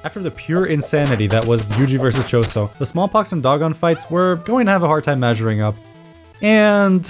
After the pure insanity that was Yuji versus Choso, the Smallpox and Dogon fights were going to have a hard time measuring up. And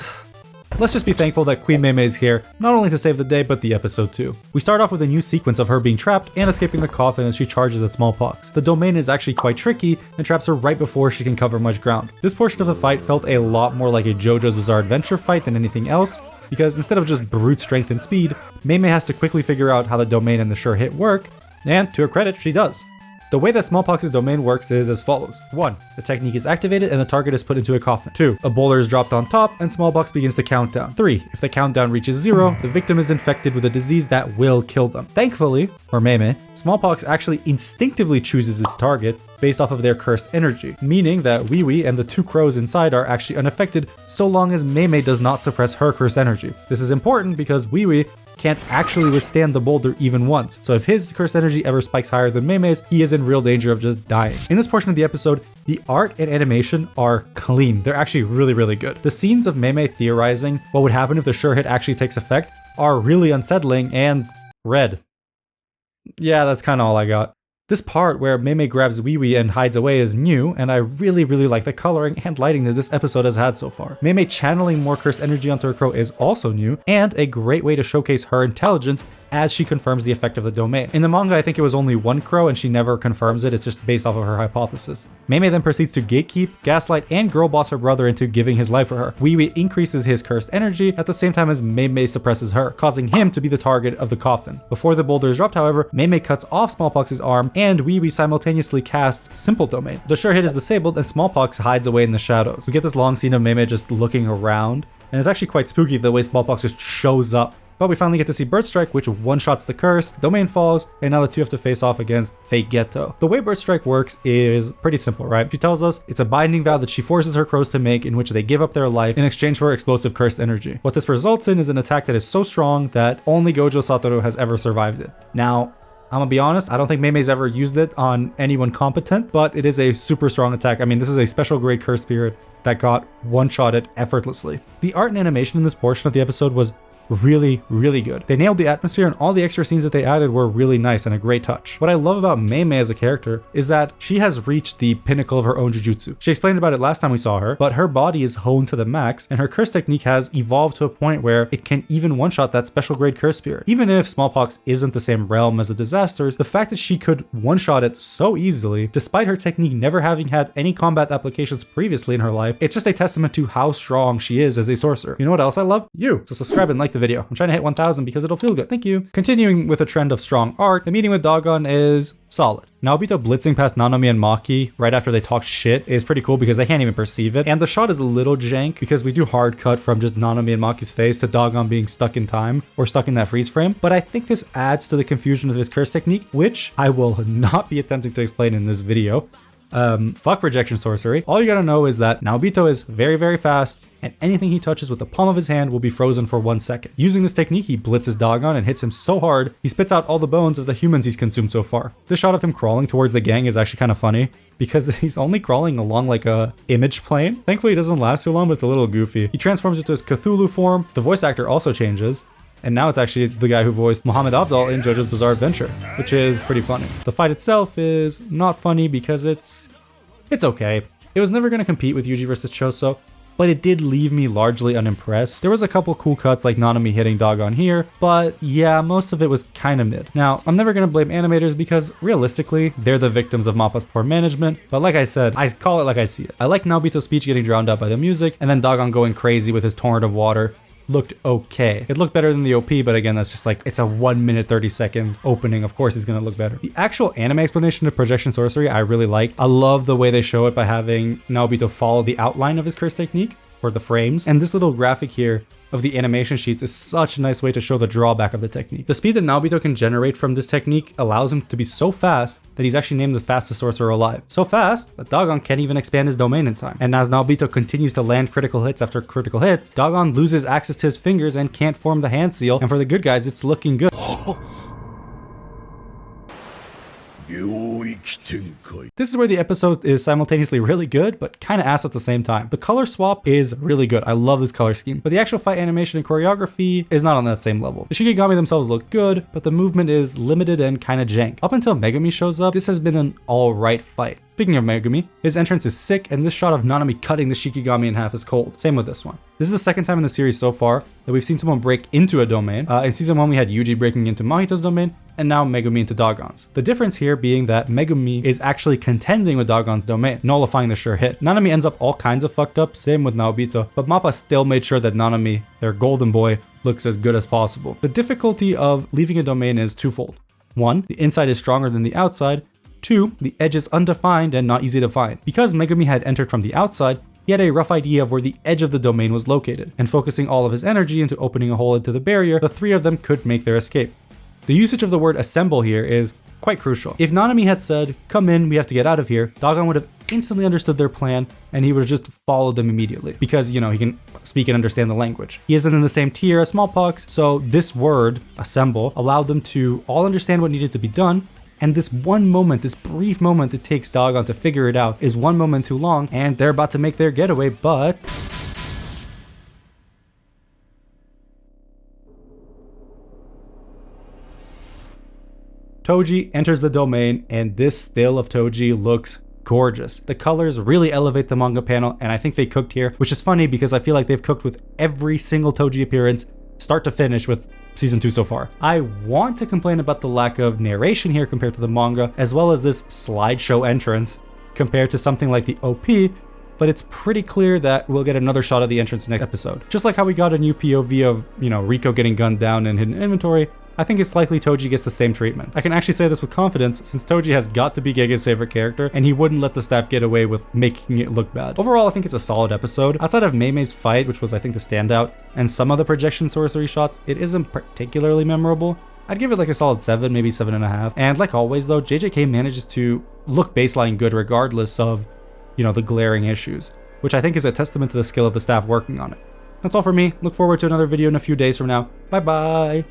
let's just be thankful that Queen Mei Mei is here, not only to save the day, but the episode too. We start off with a new sequence of her being trapped and escaping the coffin as she charges at Smallpox. The domain is actually quite tricky and traps her right before she can cover much ground. This portion of the fight felt a lot more like a JoJo's Bizarre Adventure fight than anything else, because instead of just brute strength and speed, Mei Mei has to quickly figure out how the domain and the sure hit work, and to her credit, she does. The way that Smallpox's domain works is as follows. 1. The technique is activated and the target is put into a coffin. 2. A boulder is dropped on top and Smallpox begins to count down. 3. If the countdown reaches 0, the victim is infected with a disease that will kill them. Thankfully, for Mei Mei, Smallpox actually instinctively chooses its target based off of their cursed energy, meaning that Wee Wee and the 2 crows inside are actually unaffected so long as Mei Mei does not suppress her cursed energy. This is important because Wee Wee can't actually withstand the boulder even once, so if his cursed energy ever spikes higher than Mei Mei's, he is in real danger of just dying. In this portion of the episode, the art and animation are clean. They're actually really good. The scenes of Mei Mei theorizing what would happen if the sure hit actually takes effect are really unsettling and red. Yeah, that's kind of all I got. This part where Mei Mei grabs Wee Wee and hides away is new, and I really like the coloring and lighting that this episode has had so far. Mei Mei channeling more cursed energy onto her crow is also new, and a great way to showcase her intelligence as she confirms the effect of the domain. In the manga, I think it was only 1 crow and she never confirms it, it's just based off of her hypothesis. Mei Mei then proceeds to gatekeep, gaslight, and girl boss her brother into giving his life for her. Wee Wee increases his cursed energy at the same time as Mei Mei suppresses her, causing him to be the target of the coffin. Before the boulder is dropped, however, Mei Mei cuts off Smallpox's arm and Wee Wee simultaneously casts Simple Domain. The sure hit is disabled and Smallpox hides away in the shadows. We get this long scene of Mei Mei just looking around, and it's actually quite spooky the way Smallpox just shows up. But we finally get to see Bird Strike, which one-shots the curse, domain falls, and now the 2 have to face off against Fake Ghetto. The way Bird Strike works is pretty simple, right? She tells us it's a binding vow that she forces her crows to make in which they give up their life in exchange for explosive cursed energy. What this results in is an attack that is so strong that only Gojo Satoru has ever survived it. Now, I'm gonna be honest, I don't think Mei Mei's ever used it on anyone competent, but it is a super strong attack. I mean, this is a special grade curse spirit that got one-shotted effortlessly. The art and animation in this portion of the episode was really good. They nailed the atmosphere and all the extra scenes that they added were really nice and a great touch. What I love about Mei Mei as a character is that she has reached the pinnacle of her own jujutsu. She explained about it last time we saw her, but her body is honed to the max and her curse technique has evolved to a point where it can even one-shot that special grade curse spirit. Even if Smallpox isn't the same realm as the disasters, the fact that she could one-shot it so easily, despite her technique never having had any combat applications previously in her life, it's just a testament to how strong she is as a sorcerer. You know what else I love? You! So subscribe and like the video. I'm trying to hit 1,000 because it'll feel good. Thank you. Continuing with a trend of strong art, the meeting with Dogon is solid. Naobito blitzing past Nanami and Maki right after they talk shit is pretty cool because they can't even perceive it. And the shot is a little jank because we do hard cut from just Nanami and Maki's face to Dogon being stuck in time or stuck in that freeze frame. But I think this adds to the confusion of his curse technique, which I will not be attempting to explain in this video. Fuck rejection sorcery. All you gotta know is that Naobito is very fast, and anything he touches with the palm of his hand will be frozen for 1 second. Using this technique, he blitzes Dogon and hits him so hard, he spits out all the bones of the humans he's consumed so far. This shot of him crawling towards the gang is actually kind of funny, because he's only crawling along like a image plane. Thankfully it doesn't last too long, but it's a little goofy. He transforms into his Cthulhu form, the voice actor also changes, and now it's actually the guy who voiced Muhammad Abdal in JoJo's Bizarre Adventure, which is pretty funny. The fight itself is not funny because it's okay. It was never going to compete with Yuji vs. Choso, but it did leave me largely unimpressed. There was a couple cool cuts like Nanami hitting Dogon here, but yeah, most of it was kind of mid. Now, I'm never going to blame animators because realistically, they're the victims of Mappa's poor management, but like I said, I call it like I see it. I like Naobito's speech getting drowned out by the music, and then Dogon going crazy with his torrent of water. Looked okay. It looked better than the OP, but again, that's just like, it's a 1 minute 30 second opening. Of course it's gonna look better. The actual anime explanation of projection sorcery I really liked. I love the way they show it by having Naobito follow the outline of his curse technique, or the frames. And this little graphic here of the animation sheets is such a nice way to show the drawback of the technique. The speed that Naobito can generate from this technique allows him to be so fast that he's actually named the fastest sorcerer alive. So fast that Dogon can't even expand his domain in time. And as Naobito continues to land critical hits after critical hits, Dogon loses access to his fingers and can't form the hand seal, and for the good guys, it's looking good. This is where the episode is simultaneously really good, but kind of ass at the same time. The color swap is really good. I love this color scheme, but the actual fight animation and choreography is not on that same level. The Shikigami themselves look good, but the movement is limited and kind of jank. Up until Megumi shows up, this has been an alright fight. Speaking of Megumi, his entrance is sick, and this shot of Nanami cutting the Shikigami in half is cold. Same with this one. This is the second time in the series so far that we've seen someone break into a domain. In season 1 we had Yuji breaking into Mahito's domain, and now Megumi into Dagon's. The difference here being that Megumi is actually contending with Dagon's domain, nullifying the sure hit. Nanami ends up all kinds of fucked up, same with Naobito, but Mappa still made sure that Nanami, their golden boy, looks as good as possible. The difficulty of leaving a domain is twofold. 1, the inside is stronger than the outside. 2, the edge is undefined and not easy to find. Because Megumi had entered from the outside, he had a rough idea of where the edge of the domain was located, and focusing all of his energy into opening a hole into the barrier, the three of them could make their escape. The usage of the word assemble here is quite crucial. If Nanami had said, "Come in, we have to get out of here," Dagon would have instantly understood their plan, and he would have just followed them immediately. Because, he can speak and understand the language. He isn't in the same tier as Smallpox, so this word, assemble, allowed them to all understand what needed to be done. And this one moment, this brief moment it takes Dagon to figure it out is one moment too long, and they're about to make their getaway, but... Toji enters the domain, and this still of Toji looks gorgeous. The colors really elevate the manga panel, and I think they cooked here, which is funny because I feel like they've cooked with every single Toji appearance, start to finish, with season 2 so far. I want to complain about the lack of narration here compared to the manga, as well as this slideshow entrance compared to something like the OP, but it's pretty clear that we'll get another shot of the entrance next episode. Just like how we got a new POV of, Riko getting gunned down in hidden inventory, I think it's likely Toji gets the same treatment. I can actually say this with confidence since Toji has got to be Gege's favorite character, and he wouldn't let the staff get away with making it look bad. Overall, I think it's a solid episode. Outside of Mei Mei's fight, which was I think the standout, and some of the projection sorcery shots, it isn't particularly memorable. I'd give it like a solid 7, maybe 7.5. And like always though, JJK manages to look baseline good regardless of, the glaring issues, which I think is a testament to the skill of the staff working on it. That's all for me. Look forward to another video in a few days from now. Bye bye!